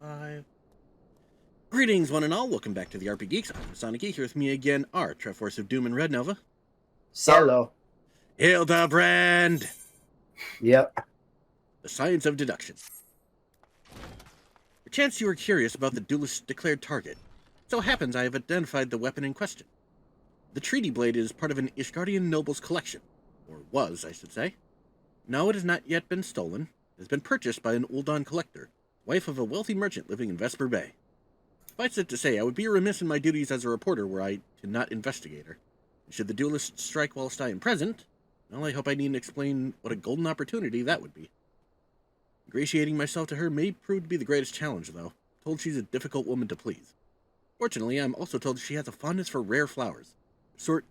5. Greetings, one and all. Welcome back to the RP Geeks. I'm Sonic E. Here with me again, our Triforce of Doom and Red Nova. Hello. Hildibrand! Yep. The Science of Deduction. Perchance you are curious about the duelist's declared target. So happens I have identified the weapon in question. The treaty blade is part of an Ishgardian noble's collection. Or was, I should say. No, it has not yet been stolen. It has been purchased by an Uldan collector, wife of a wealthy merchant living in Vesper Bay. Suffice it to say, I would be remiss in my duties as a reporter were I to not investigate her. Should the duelist strike whilst I am present, well, I hope I needn't explain what a golden opportunity that would be. Ingratiating myself to her may prove to be the greatest challenge, though. I'm told she's a difficult woman to please. Fortunately, I'm also told she has a fondness for rare flowers, sort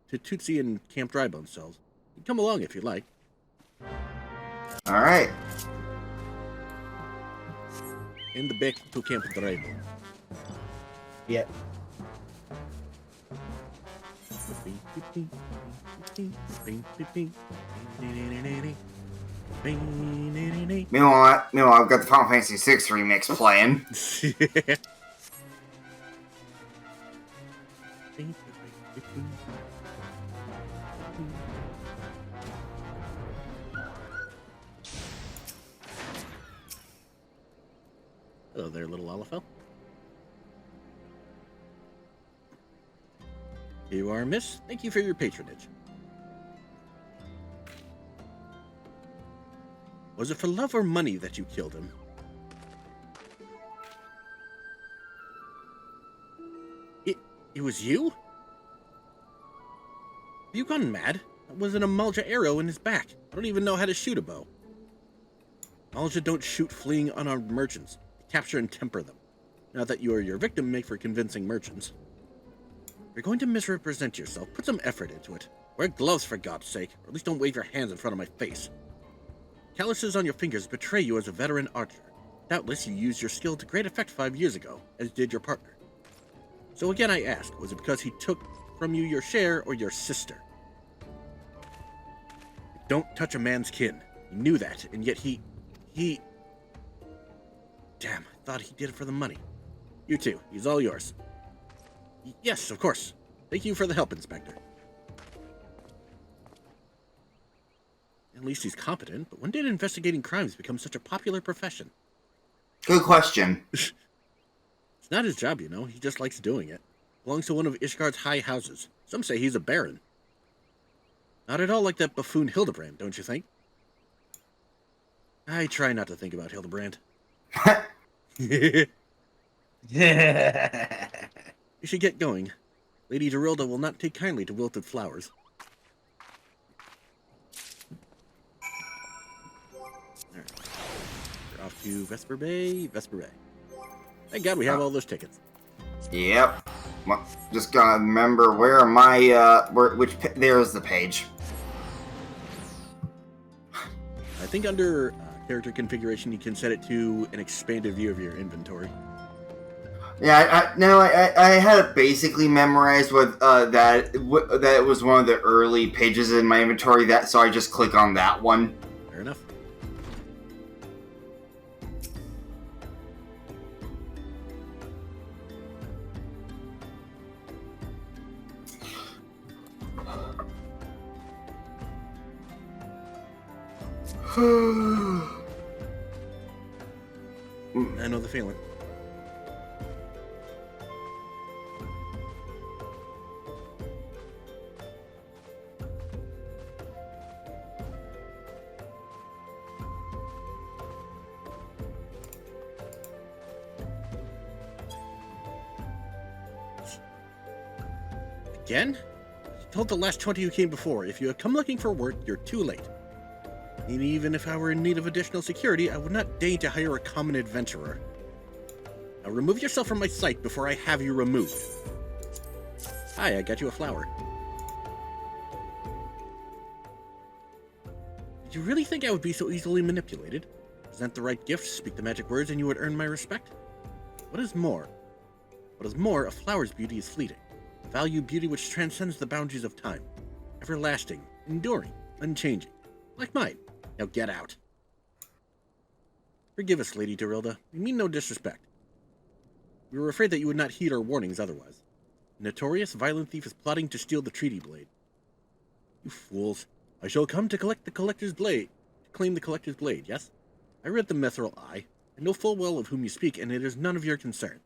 to Tootsie and Camp Drybone cells. You can come along if you like. All right. In the back to Camp Drybone. Yep. Meanwhile, I've got the Final Fantasy VI remix playing. Hello there, little Olafel. Here you are, miss. Thank you for your patronage. Was it for love or money that you killed him? It was you? Have you gone mad? That was an Amalja arrow in his back. I don't even know how to shoot a bow. Amalja don't shoot fleeing unarmed merchants. They capture and temper them. Now that you or your victim make for convincing merchants. If you're going to misrepresent yourself, put some effort into it. Wear gloves for God's sake, or at least don't wave your hands in front of my face. Calluses on your fingers betray you as a veteran archer. Doubtless you used your skill to great effect 5 years ago, as did your partner. So again I ask, was it because he took from you your share or your sister? Don't touch a man's kin. He knew that, and yet he... Damn, I thought he did it for the money. You too, he's all yours. Yes, of course. Thank you for the help, Inspector. At least he's competent, but when did investigating crimes become such a popular profession? Good question. It's not his job, you know. He just likes doing it. Belongs to one of Ishgard's high houses. Some say he's a baron. Not at all like that buffoon Hildibrand, don't you think? I try not to think about Hildibrand. You should get going. Lady Dorilda will not take kindly to wilted flowers. Alright. We're off to Vesper Bay. Thank God we have all those tickets. Yep. Well, just gotta remember where my there's the page. I think under character configuration you can set it to an expanded view of your inventory. Yeah, I had it basically memorized with that it was one of the early pages in my inventory, so I just click on that one. Fair enough. I know the feeling. Again? I told the last 20 who came before, if you had come looking for work, you're too late. And even if I were in need of additional security, I would not deign to hire a common adventurer. Now remove yourself from my sight before I have you removed. Hi, I got you a flower. Did you really think I would be so easily manipulated? Present the right gift, speak the magic words, and you would earn my respect? What is more, a flower's beauty is fleeting. Value beauty which transcends the boundaries of time. Everlasting, enduring, unchanging. Like mine. Now get out. Forgive us, Lady Dorilda. We mean no disrespect. We were afraid that you would not heed our warnings otherwise. A notorious violent thief is plotting to steal the treaty blade. You fools. I shall come to collect the collector's blade. To claim the collector's blade, yes? I read the Mithril Eye. I know full well of whom you speak, and it is none of your concern.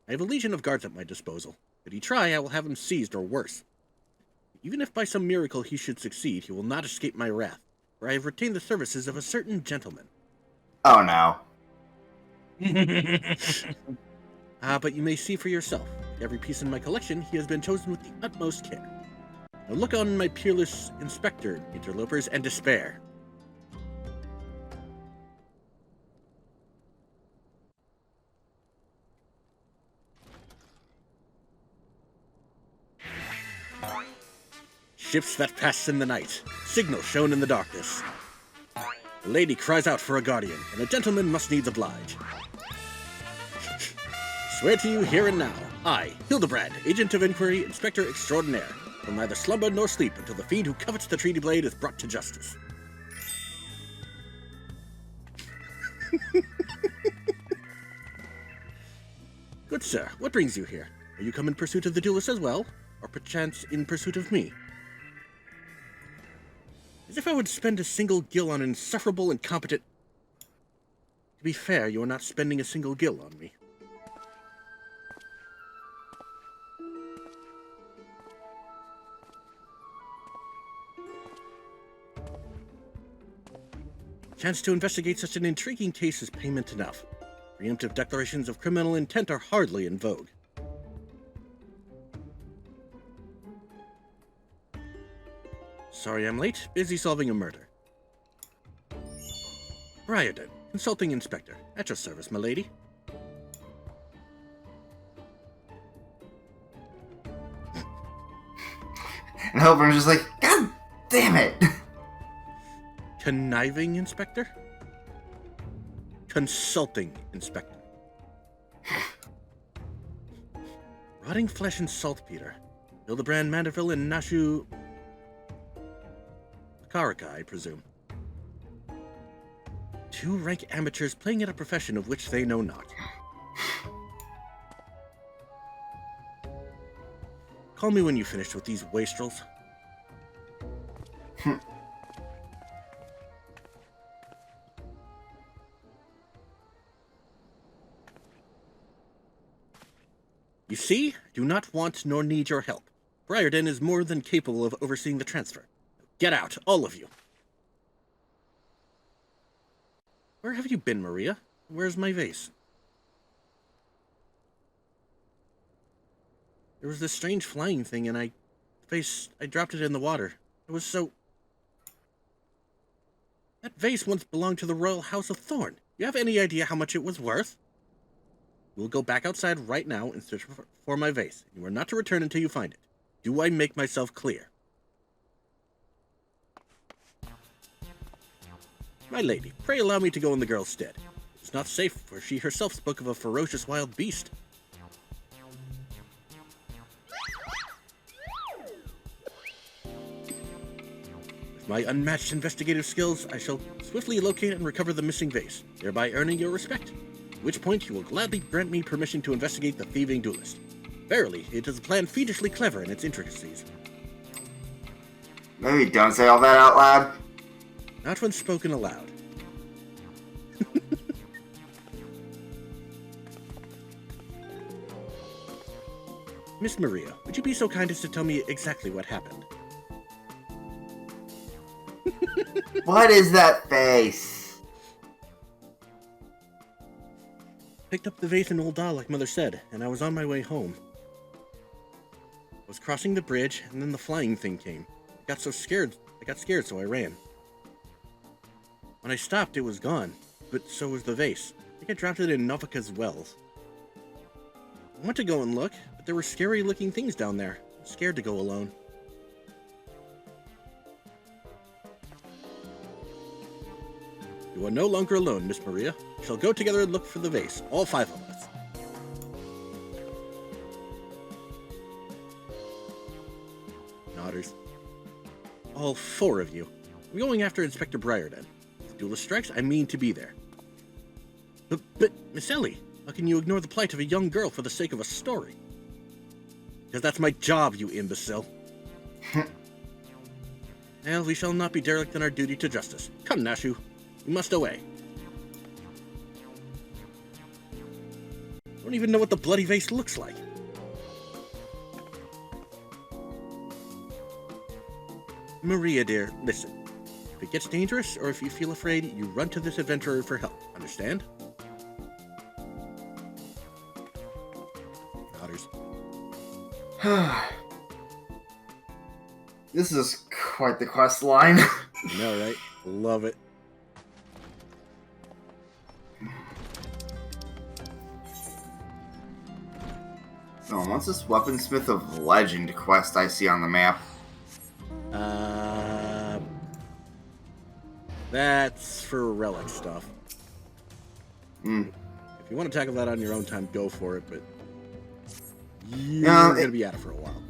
I have a legion of guards at my disposal. Should he try, I will have him seized or worse. Even if by some miracle he should succeed, he will not escape my wrath, for I have retained the services of a certain gentleman. Oh no. But you may see for yourself. Every piece in my collection, he has been chosen with the utmost care. Now look on my peerless inspector, interlopers, and despair. Ships that pass in the night, signal shown in the darkness. A lady cries out for a guardian, and a gentleman must needs oblige. Swear to you here and now, I, Hildibrand, Agent of Inquiry, Inspector Extraordinaire, will neither slumber nor sleep until the fiend who covets the treaty blade is brought to justice. Good sir, what brings you here? Are you come in pursuit of the duelist as well, or perchance in pursuit of me? As if I would spend a single gil on an insufferable, incompetent... To be fair, you are not spending a single gil on me. Chance to investigate such an intriguing case is payment enough. Preemptive declarations of criminal intent are hardly in vogue. Sorry I'm late. Busy solving a murder. Briarden, Consulting Inspector. At your service, my lady. And Hildibrand's just like, God damn it! Conniving Inspector? Consulting Inspector. Rotting flesh and saltpeter. Hildibrand, Mandervilles, and Nashu... Karaka, I presume. Two rank amateurs playing at a profession of which they know not. Call me when you finished with these wastrels. You see, do not want nor need your help. Briarden is more than capable of overseeing the transfer. Get out, all of you. Where have you been, Maria? Where's my vase? There was this strange flying thing, and I dropped it in the water. It was so... That vase once belonged to the Royal House of Thorn. You have any idea how much it was worth? We'll go back outside right now and search for my vase. You are not to return until you find it. Do I make myself clear? My lady, pray allow me to go in the girl's stead. It's not safe, for she herself spoke of a ferocious wild beast. With my unmatched investigative skills, I shall swiftly locate and recover the missing vase, thereby earning your respect. At which point you will gladly grant me permission to investigate the thieving duelist. Verily, it is a plan fiendishly clever in its intricacies. Maybe don't say all that out loud. Not when spoken aloud. Miss Maria, would you be so kind as to tell me exactly what happened? What is that face? Picked up the vase in Old Dahl, like Mother said, and I was on my way home. I was crossing the bridge, and then the flying thing came. I got scared, so I ran. When I stopped, it was gone, but so was the vase. I think I dropped it in Novika's wells. I went to go and look, but there were scary-looking things down there. I was scared to go alone. You are no longer alone, Miss Maria. We shall go together and look for the vase, all 5 of us. Nodders. All 4 of you. I'm going after Inspector Briarden. If the duelist strikes, I mean to be there. But, Miss Ellie, how can you ignore the plight of a young girl for the sake of a story? Because that's my job, you imbecile. Well, we shall not be derelict in our duty to justice. Come, Nashu. We must away. I don't even know what the bloody vase looks like. Maria, dear, listen. If it gets dangerous, or if you feel afraid, you run to this adventurer for help. Understand? Daughters. This is quite the quest line. You know, right? Love it. Oh, what's this Weaponsmith of Legend quest I see on the map? That's for relic stuff. Hmm. If you want to tackle that on your own time, go for it, but you're No, going to be at it for a while.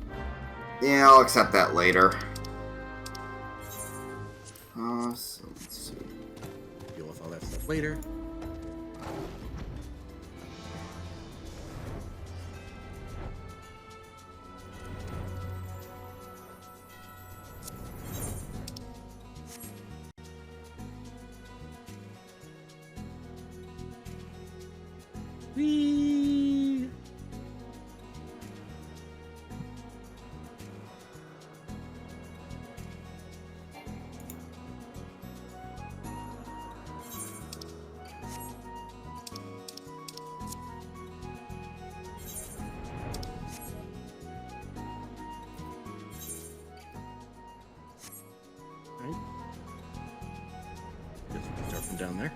Yeah, I'll accept that later. So let's see. Deal with all that stuff later. Whee! Right. Guess we can start from down there.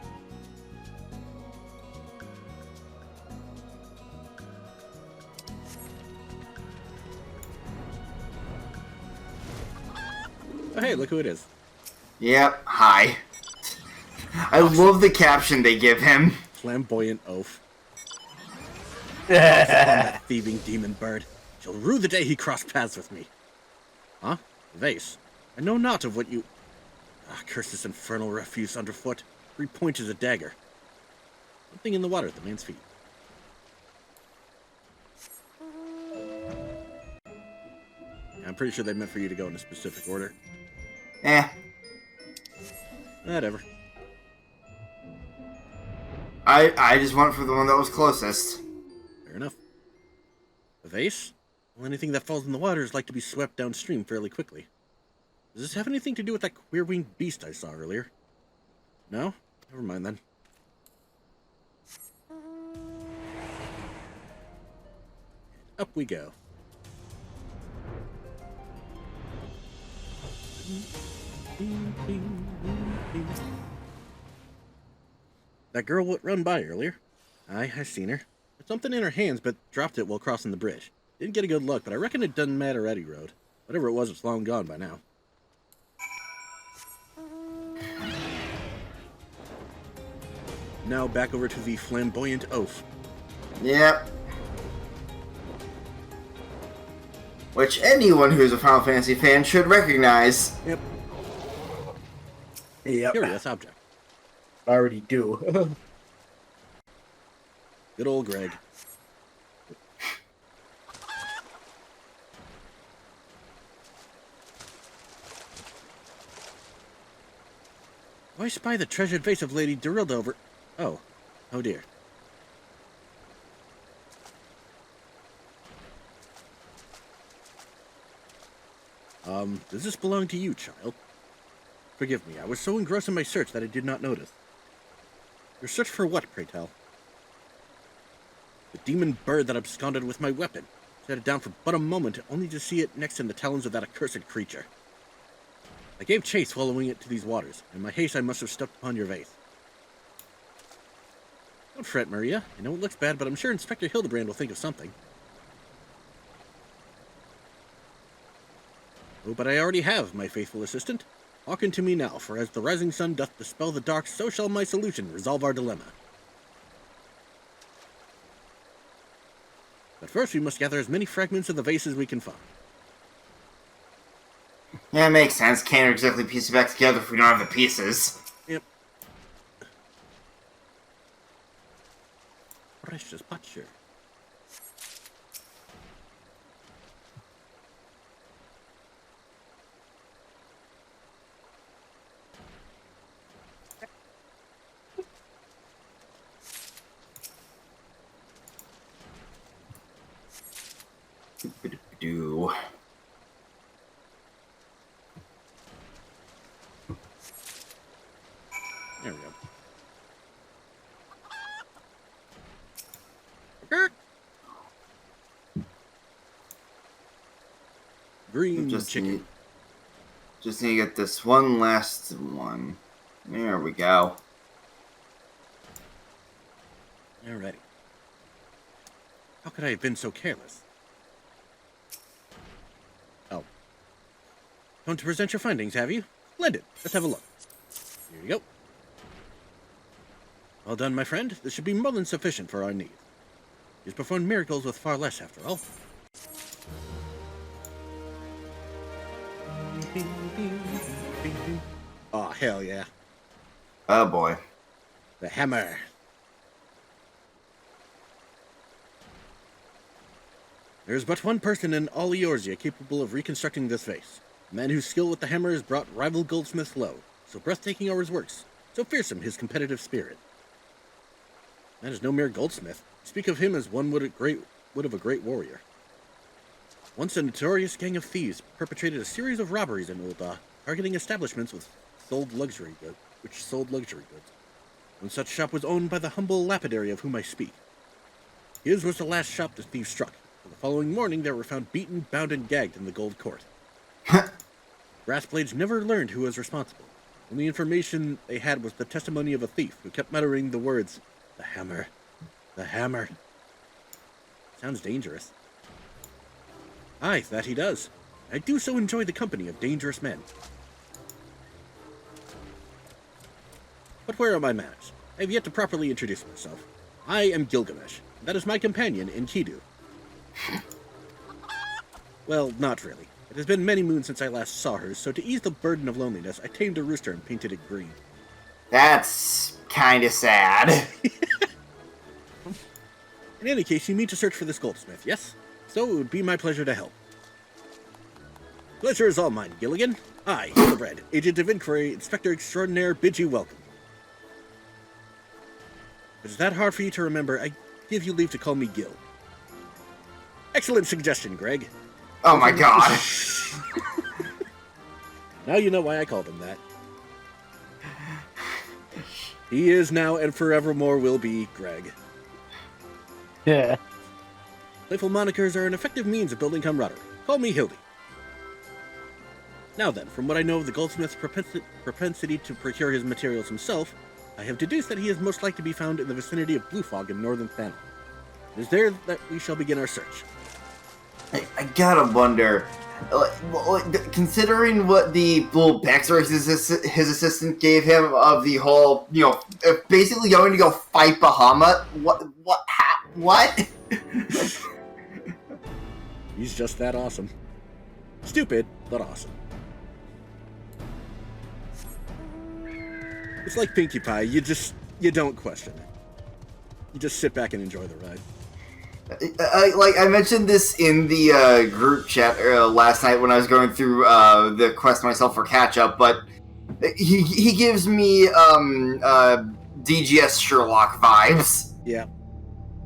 Oh, hey, look who it is. Yep, hi. I love the caption they give him. Flamboyant oaf. That thieving demon bird. Shall rue the day he crossed paths with me. Huh? Vase. I know not of what you... curse this infernal refuse underfoot. 3 points is a dagger. Something in the water at the man's feet. Yeah, I'm pretty sure they meant for you to go in a specific order. Eh. Whatever. I just went for the one that was closest. Fair enough. A vase? Well, anything that falls in the water is like to be swept downstream fairly quickly. Does this have anything to do with that queer-winged beast I saw earlier? No? Never mind then. Up we go. That girl what run by earlier? Aye, I seen her. Had something in her hands, but dropped it while crossing the bridge. Didn't get a good look, but I reckon it doesn't matter Eddie Road. Whatever it was, it's long gone by now. Now back over to the flamboyant oaf. Yep. Which anyone who's a Final Fantasy fan should recognize. Yep. Yep. Curious object. Already do. Good old Greg. I spy the treasured vase of Lady Dorilda over... Oh. Oh dear. Does this belong to you, child? Forgive me, I was so engrossed in my search that I did not notice. Your search for what, pray tell? The demon bird that absconded with my weapon. Set it down for but a moment, only to see it next in the talons of that accursed creature. I gave chase following it to these waters. In my haste, I must have stepped upon your vase. Don't fret, Maria. I know it looks bad, but I'm sure Inspector Hildibrand will think of something. Oh, but I already have, my faithful assistant. Hearken to me now, for as the rising sun doth dispel the dark, so shall my solution resolve our dilemma. But first we must gather as many fragments of the vase as we can find. Yeah, it makes sense. Can't exactly piece it back together if we don't have the pieces. Yep. precious potsherd. Do. There we go. Grr. Green chicken. Just need to get this one last one. There we go. Alrighty. How could I have been so careless? Oh. Come to present your findings, have you? Splendid. Let's have a look. Here you go. Well done, my friend. This should be more than sufficient for our needs. He's performed miracles with far less, after all. Oh, hell yeah. Oh boy. The hammer. There is but one person in all Eorzea capable of reconstructing this vase. A man whose skill with the hammer has brought rival goldsmiths low. So breathtaking are his works, so fearsome his competitive spirit. That is no mere goldsmith. Speak of him as one would of a great warrior. Once a notorious gang of thieves perpetrated a series of robberies in Ul'dah, targeting establishments which sold luxury goods. One such shop was owned by the humble lapidary of whom I speak. His was the last shop the thieves struck. For the following morning, they were found beaten, bound, and gagged in the Gold Court. Brassblades never learned who was responsible. Only information they had was the testimony of a thief who kept muttering the words, "The hammer. The hammer." Sounds dangerous. Aye, that he does. I do so enjoy the company of dangerous men. But where are my manners? I have yet to properly introduce myself. I am Gilgamesh. That is my companion in Kidu. Well, not really. It has been many moons since I last saw her, so to ease the burden of loneliness, I tamed a rooster and painted it green. That's kinda sad. In any case, you mean to search for this goldsmith, yes? So it would be my pleasure to help. Pleasure is all mine, Gilligan. I, Hildibrand, Agent of Inquiry, Inspector Extraordinaire, bid you welcome. If it's that hard for you to remember, I give you leave to call me Gil. Excellent suggestion, Greg. Oh my god. Now you know why I called him that. He is now and forevermore will be Greg. Yeah. Playful monikers are an effective means of building camaraderie. Call me Hildy. Now then, from what I know of the goldsmith's propensity to procure his materials himself, I have deduced that he is most likely to be found in the vicinity of Blue Fog in northern Thanalan. It is there that we shall begin our search. I gotta wonder, considering what the little backstory his assistant gave him of the whole, basically going to go fight Bahamut. What? He's just that awesome. Stupid, but awesome. It's like Pinkie Pie, you don't question it. You just sit back and enjoy the ride. I mentioned this in the group chat last night when I was going through the quest myself for catch up, but he gives me DGS Sherlock vibes. Yeah,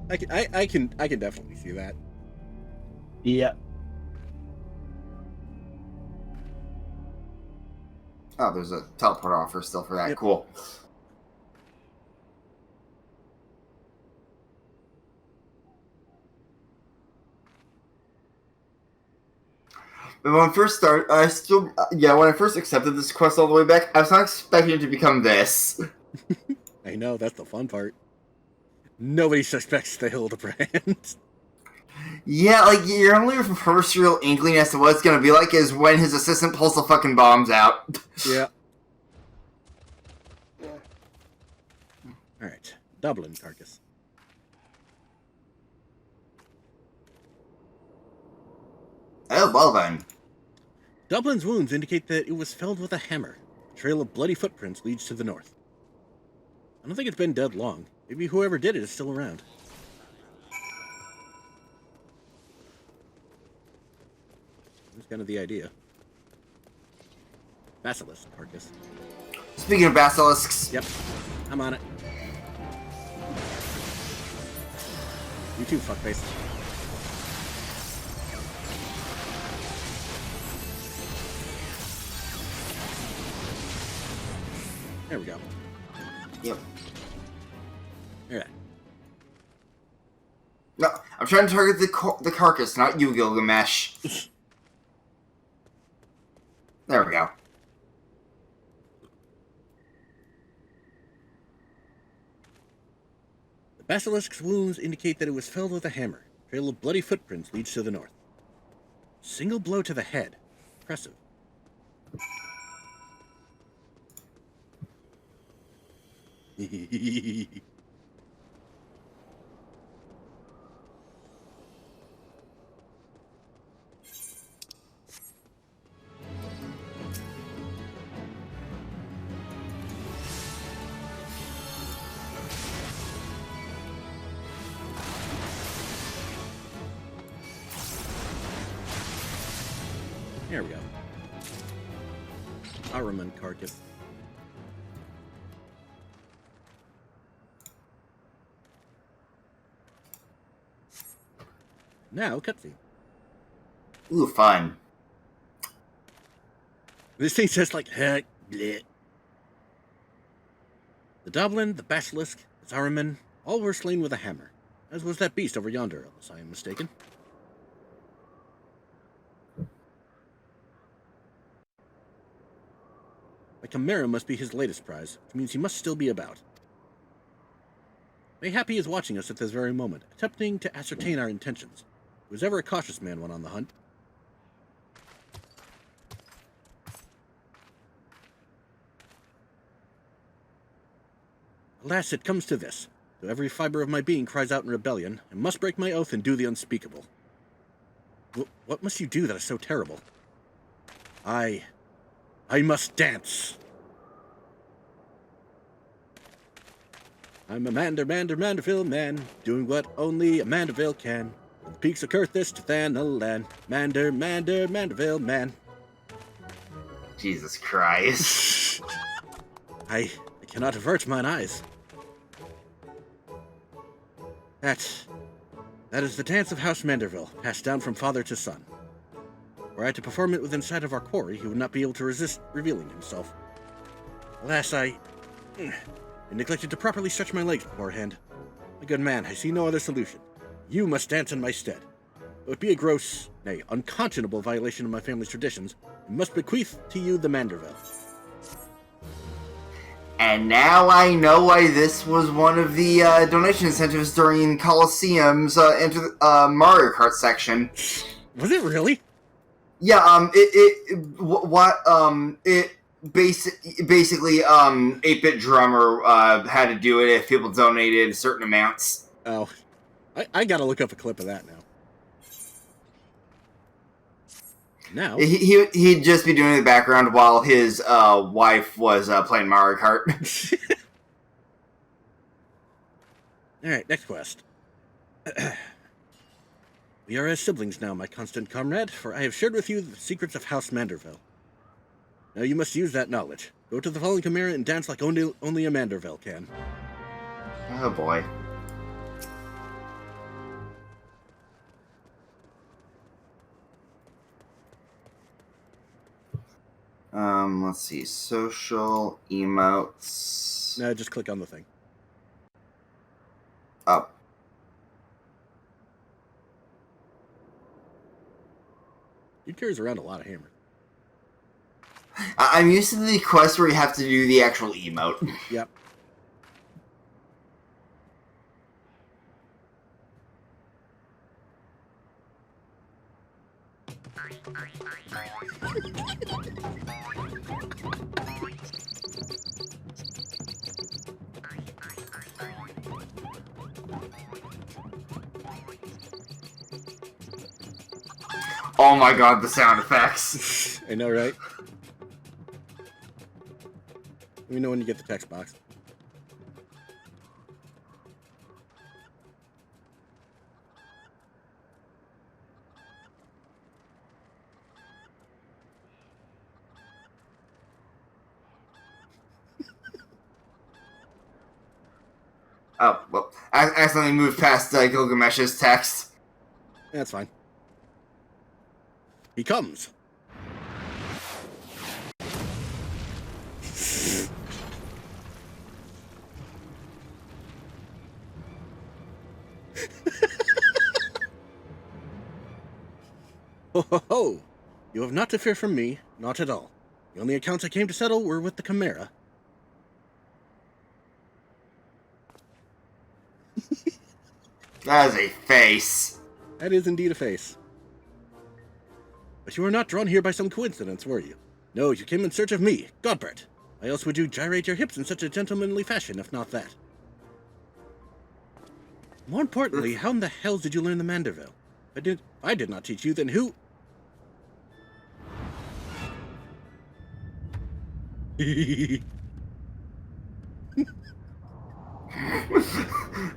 I can definitely see that. Yeah. Oh, there's a teleport offer still for that. Yep. Cool. But when I first started, when I first accepted this quest all the way back, I was not expecting it to become this. I know, that's the fun part. Nobody suspects the Hildibrand. Yeah, your only first real inkling as to what it's gonna be like is when his assistant pulls the fucking bombs out. Yeah. Alright, Dublin carcass. Oh, well then. Dublin's wounds indicate that it was felled with a hammer. A trail of bloody footprints leads to the north. I don't think it's been dead long. Maybe whoever did it is still around. kind of the idea. Basilisk carcass. Speaking of basilisks, Yep, I'm on it. You too, fuckface. There we go. yep. Alright. No, I'm trying to target the carcass, not you, Gilgamesh. There we go. The basilisk's wounds indicate that it was felled with a hammer. Trail of bloody footprints leads to the north. Single blow to the head. Impressive. There we go. Araman carcass. Now, cutscene. Ooh, fun. This thing's just like, heck, bleh. The Doblin, the Basilisk, the Zaraman, all were slain with a hammer, as was that beast over yonder, unless I am mistaken. The Chimera must be his latest prize, which means he must still be about. Mayhap he is watching us at this very moment, attempting to ascertain our intentions. He was ever a cautious man when on the hunt. Alas, it comes to this. Though every fiber of my being cries out in rebellion, I must break my oath and do the unspeakable. What must you do that is so terrible? I must dance. I'm a Manderville man, doing what only a Manderville can. From the peaks of Kurthis to Thanalan, Manderville man. Jesus Christ. I cannot avert mine eyes. That is the dance of House Manderville, passed down from father to son. Were I to perform it within sight of our quarry, he would not be able to resist revealing himself. Alas, I neglected to properly stretch my legs beforehand. My good man, I see no other solution. You must dance in my stead. It would be a gross, nay, unconscionable violation of my family's traditions, and must bequeath to you the Manderville. And now I know why this was one of the donation incentives during Coliseum's Enter the Mario Kart section. Was it really? Yeah, basically 8-Bit Drummer had to do it if people donated certain amounts. Oh, I gotta look up a clip of that now. Now He'd just be doing it in the background while his wife was playing Mario Kart. Alright, next quest. We are as siblings now, my constant comrade, for I have shared with you the secrets of House Manderville. Now you must use that knowledge. Go to the fallen Chimera and dance like only a Manderville can. Oh boy. Let's see. Social emotes. No, just click on the thing. Oh. He carries around a lot of hammer. I'm used to the quest where you have to do the actual emote. Yep. Oh my god, the sound effects. I know, right? Let me know when you get the text box. Oh, well, I accidentally moved past Gilgamesh's text. That's fine. He comes. Ho ho ho! You have not to fear from me, not at all. The only accounts I came to settle were with the Chimera. That is a face. That is indeed a face. But you were not drawn here by some coincidence, were you? No, you came in search of me, Godbert. Why else would you gyrate your hips in such a gentlemanly fashion, if not that? More importantly, how in the hell did you learn the Manderville? I did not teach you, then who?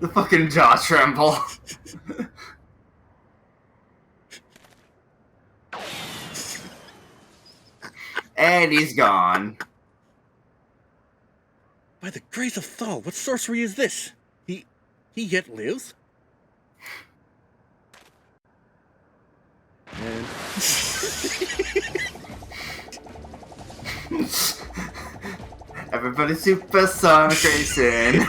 The fucking jaw tremble. And he's gone. By the grace of Thal, what sorcery is this? He yet lives? And... Everybody supersonic racing.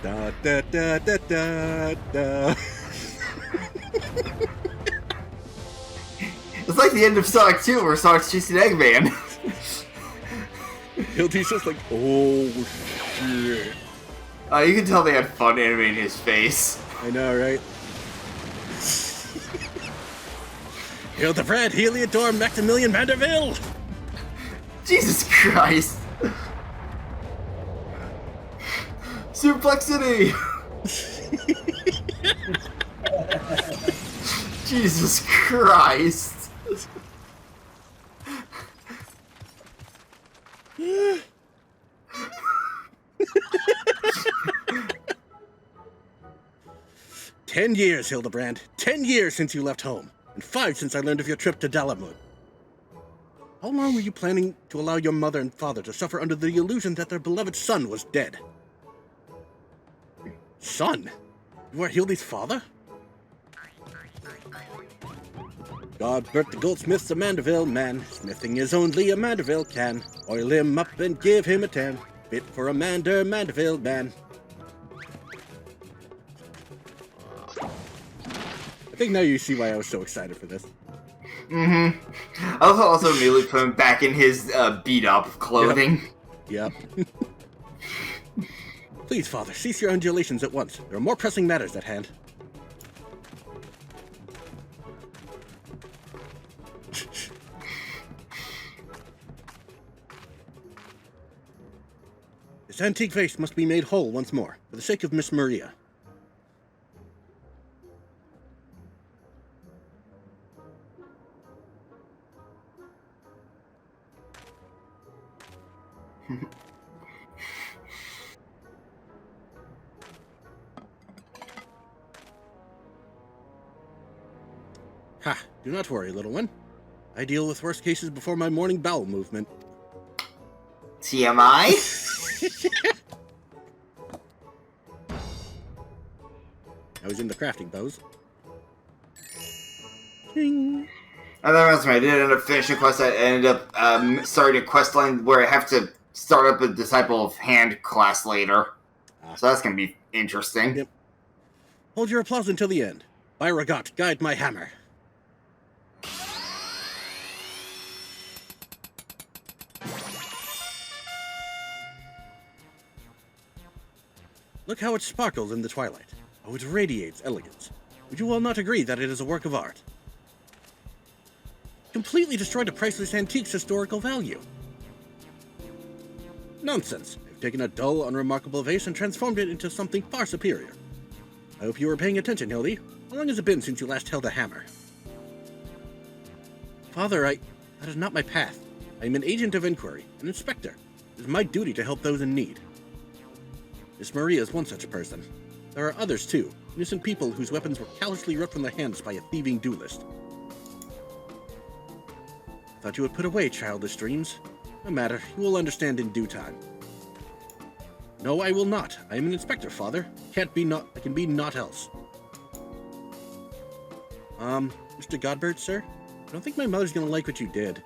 da da da da da da. It's like the end of Sonic 2 where Sonic's chasing Eggman. Hildy's just like, oh shit. You can tell they had fun animating his face. I know, right? Hildibrand, Heliodor, Maximilian Manderville! Jesus Christ! Suplexity! Jesus Christ! 10 years, Hildibrand. 10 years since you left home. And 5 since I learned of your trip to Dalamud. How long were you planning to allow your mother and father to suffer under the illusion that their beloved son was dead? Son? You are Hildy's father? Godbert the goldsmith's a Manderville man. Smithing is only a Manderville can. Oil him up and give him a tan. Fit for a Manderville man. I think now you see why I was so excited for this. Mm-hmm. I also immediately put him back in his beat-up clothing. Yep. Please, Father, cease your undulations at once. There are more pressing matters at hand. This antique vase must be made whole once more, for the sake of Miss Maria. Ha! Do not worry, little one. I deal with worse cases before my morning bowel movement. TMI? I was in the crafting pose. Ding. And that reminds me, I did end up finishing a quest. I ended up starting a quest line where I have to start up a Disciple of Hand class later. So that's going to be interesting. Yep. Hold your applause until the end. By Ragot, guide my hammer. Look how it sparkles in the twilight. How it radiates elegance. Would you all not agree that it is a work of art? Completely destroyed a priceless antique's historical value. Nonsense. I've taken a dull, unremarkable vase and transformed it into something far superior. I hope you were paying attention, Hildy. How long has it been since you last held a hammer? Father, that is not my path. I am an agent of inquiry, an inspector. It is my duty to help those in need. Miss Maria is one such person. There are others, too. Innocent people whose weapons were callously ripped from their hands by a thieving duelist. Thought you would put away childish dreams. No matter, you will understand in due time. No, I will not. I am an inspector, father. I can be naught else. Mr. Godbert, sir? I don't think my mother's gonna like what you did.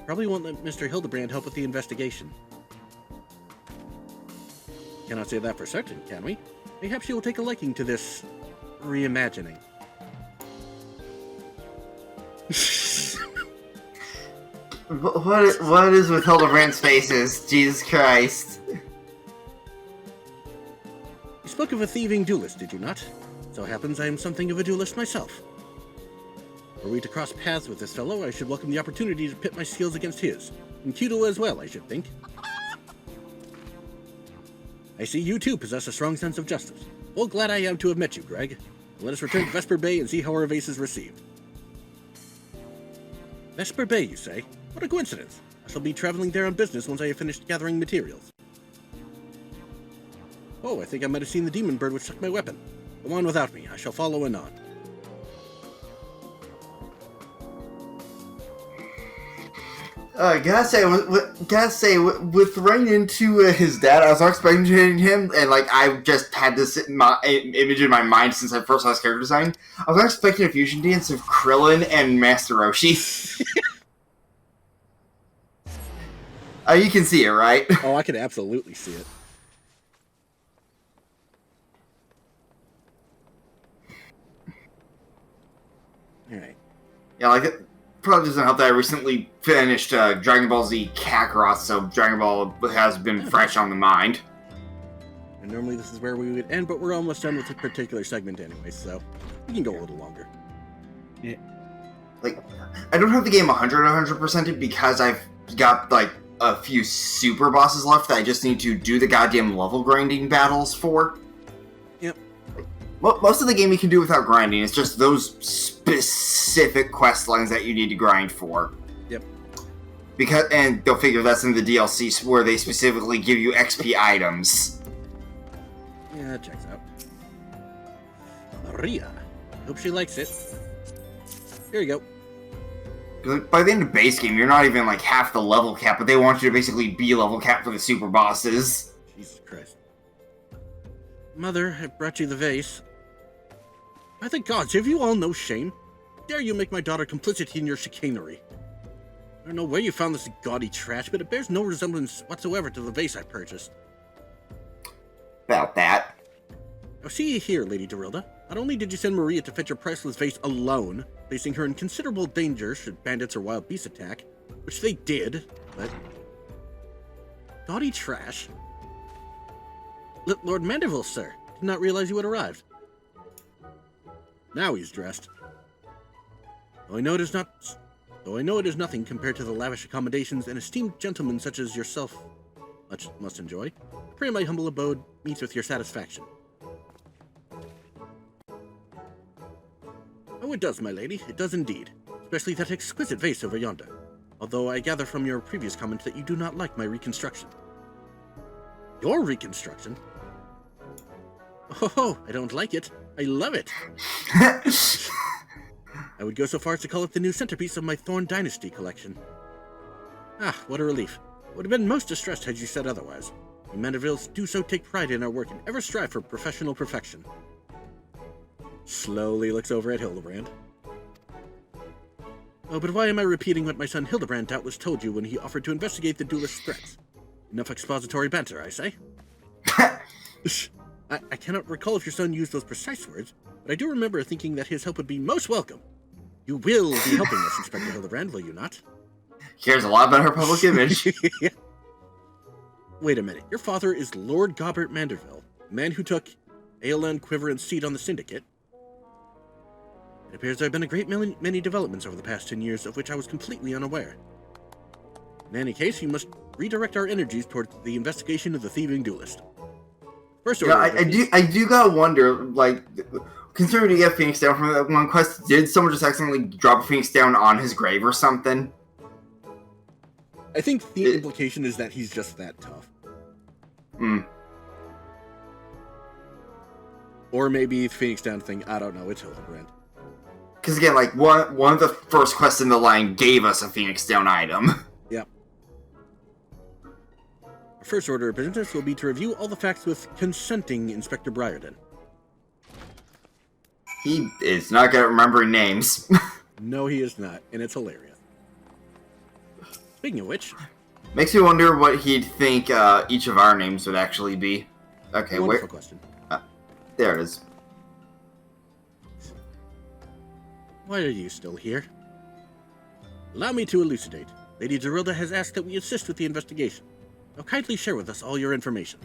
Probably won't let Mr. Hildibrand help with the investigation. Cannot say that for certain, can we? Perhaps she will take a liking to this reimagining. What is with Hildibrand's faces? Jesus Christ. You spoke of a thieving duelist, did you not? So happens I am something of a duelist myself. Were we to cross paths with this fellow, I should welcome the opportunity to pit my skills against his. And Cudel as well, I should think. I see you too possess a strong sense of justice. Well, glad I am to have met you, Greg. Let us return to Vesper Bay and see how our vase is received. Vesper Bay, you say? What a coincidence. I shall be traveling there on business once I have finished gathering materials. Oh, I think I might have seen the demon bird which took my weapon. Go on without me. I shall follow anon. Gotta say, with running into his dad, I was not expecting him, and like I've just had this image in my mind since I first saw his character design. I was not expecting a fusion dance of Krillin and Master Roshi. You can see it, right? Oh, I can absolutely see it. Alright. Yeah, like it probably doesn't help that I recently finished Dragon Ball Z Kakarot, so Dragon Ball has been fresh on the mind. And normally this is where we would end, but we're almost done with this particular segment anyway, so we can go a little longer. Yeah. Like, I don't have the game 100% because I've got, like, a few super bosses left that I just need to do the goddamn level grinding battles for. Yep. Most of the game you can do without grinding. It's just those specific quest lines that you need to grind for. Yep. And they'll figure that's in the DLC where they specifically give you XP items. Yeah, that checks out. Maria. Hope she likes it. Here you go. By the end of base game, you're not even like half the level cap, but they want you to basically be level cap for the super bosses. Jesus Christ. Mother, I brought you the vase. By the gods, have you all no shame? Dare you make my daughter complicit in your chicanery? I don't know where you found this gaudy trash, but it bears no resemblance whatsoever to the vase I purchased. About that. Now see here, Lady Dorilda. Not only did you send Maria to fetch your priceless vase alone, placing her in considerable danger should bandits or wild beasts attack, which they did, but... Gaudy trash? Lord Mandervilles, sir. Did not realize you had arrived. Now he's dressed. Though I know it is nothing compared to the lavish accommodations an esteemed gentleman such as yourself must enjoy, I pray my humble abode meets with your satisfaction. Oh, it does, my lady. It does indeed. Especially that exquisite vase over yonder. Although I gather from your previous comments that you do not like my reconstruction. Your reconstruction? Oh, I don't like it. I love it. I would go so far as to call it the new centerpiece of my Thorn Dynasty collection. Ah, what a relief. I would have been most distressed had you said otherwise. We Mandervilles do so take pride in our work and ever strive for professional perfection. Slowly looks over at Hildibrand. Oh, but why am I repeating what my son Hildibrand doubtless told you when he offered to investigate the duelist's threats? Enough expository banter, I say. I cannot recall if your son used those precise words, but I do remember thinking that his help would be most welcome. You will be helping us, Inspector Hildibrand, will you not? Cares a lot about her public image. Wait a minute. Your father is Lord Gobert Manderville, the man who took Aelan, Quiver, and Seed on the Syndicate. It appears there have been a great many developments over the past 10 years, of which I was completely unaware. In any case, you must redirect our energies toward the investigation of the thieving duelist. First order. Yeah, I do gotta wonder, like, considering you get Phoenix down from that one quest, did someone just accidentally drop a Phoenix down on his grave or something? I think the implication is that he's just that tough. Hmm. Or maybe the Phoenix down thing, I don't know, it's Hildibrand. Because again, like, one of the first quests in the line gave us a Phoenix down item. Yep. Our first order of business will be to review all the facts with consenting Inspector Briarden. He is not good at remembering names. No, he is not, and it's hilarious. Speaking of which... Makes me wonder what he'd think each of our names would actually be. Okay, wonderful question. There it is. Why are you still here? Allow me to elucidate. Lady Gerilda has asked that we assist with the investigation. Now kindly share with us all your information.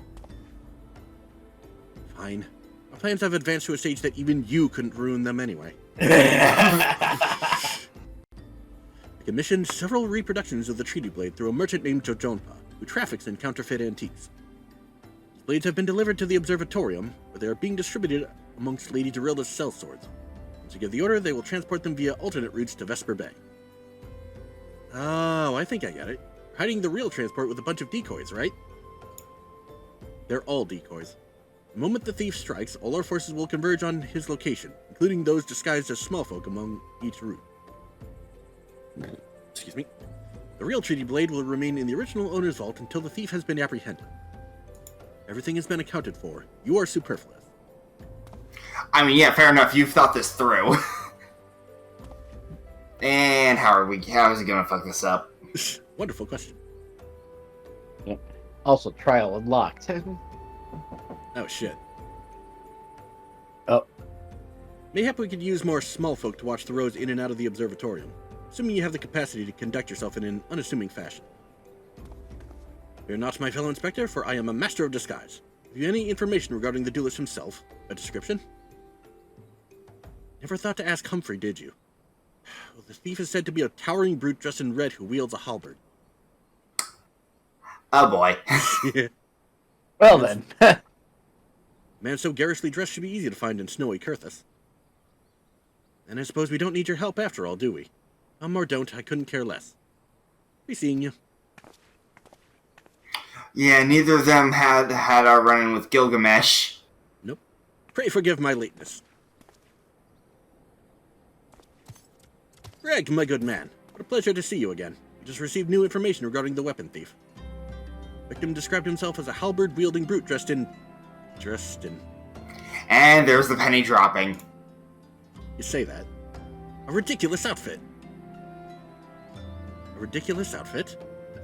Fine. Our plans have advanced to a stage that even you couldn't ruin them anyway. I commissioned several reproductions of the Treaty Blade through a merchant named Jojonpa, who traffics in counterfeit antiques. These blades have been delivered to the Observatorium, where they are being distributed amongst Lady Gerilda's cell swords. Once you give the order, they will transport them via alternate routes to Vesper Bay. Oh, I think I get it. Hiding the real transport with a bunch of decoys, right? They're all decoys. The moment the thief strikes, all our forces will converge on his location, including those disguised as small folk among each route. Excuse me. The real Treaty Blade will remain in the original owner's vault until the thief has been apprehended. Everything has been accounted for. You are superfluous. I mean, yeah, fair enough. You've thought this through. And how is he gonna fuck this up? Wonderful question. Yep. Also, trial unlocked. Oh, shit. Oh. Mayhap we could use more small folk to watch the roads in and out of the observatorium, assuming you have the capacity to conduct yourself in an unassuming fashion. Fear not, my fellow inspector, for I am a master of disguise. Have you any information regarding the duelist himself? A description? Never thought to ask Humphrey, did you? Well, the thief is said to be a towering brute dressed in red who wields a halberd. Oh boy. Well then. Man so garishly dressed should be easy to find in snowy Kurthus. And I suppose we don't need your help after all, do we? Or don't, I couldn't care less. Be seeing you. Yeah, neither of them had our run-in with Gilgamesh. Nope. Pray forgive my lateness. Greg, my good man. What a pleasure to see you again. We just received new information regarding the weapon thief. Victim described himself as a halberd-wielding brute dressed in... And there's the penny dropping. You say that. A ridiculous outfit. A ridiculous outfit?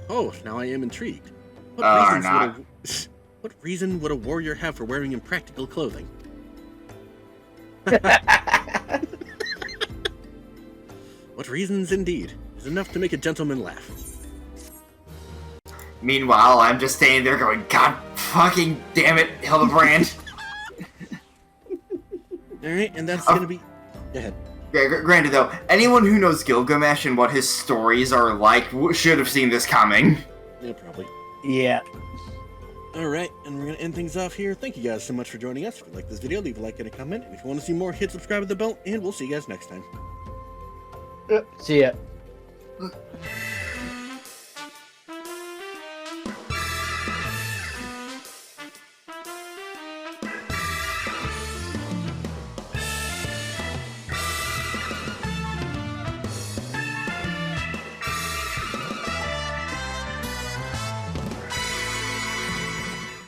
Oh, now I am intrigued. What reason would a warrior have for wearing impractical clothing? What reasons, indeed, is enough to make a gentleman laugh. Meanwhile, I'm just standing there going, God fucking damn it, Hildibrand. Alright, and that's gonna be... Go ahead. Yeah, granted though, anyone who knows Gilgamesh and what his stories are like should have seen this coming. Yeah, probably. Yeah. Alright, and we're gonna end things off here. Thank you guys so much for joining us. If you like this video, leave a like and a comment. And if you want to see more, hit subscribe with the bell, and we'll see you guys next time. See ya.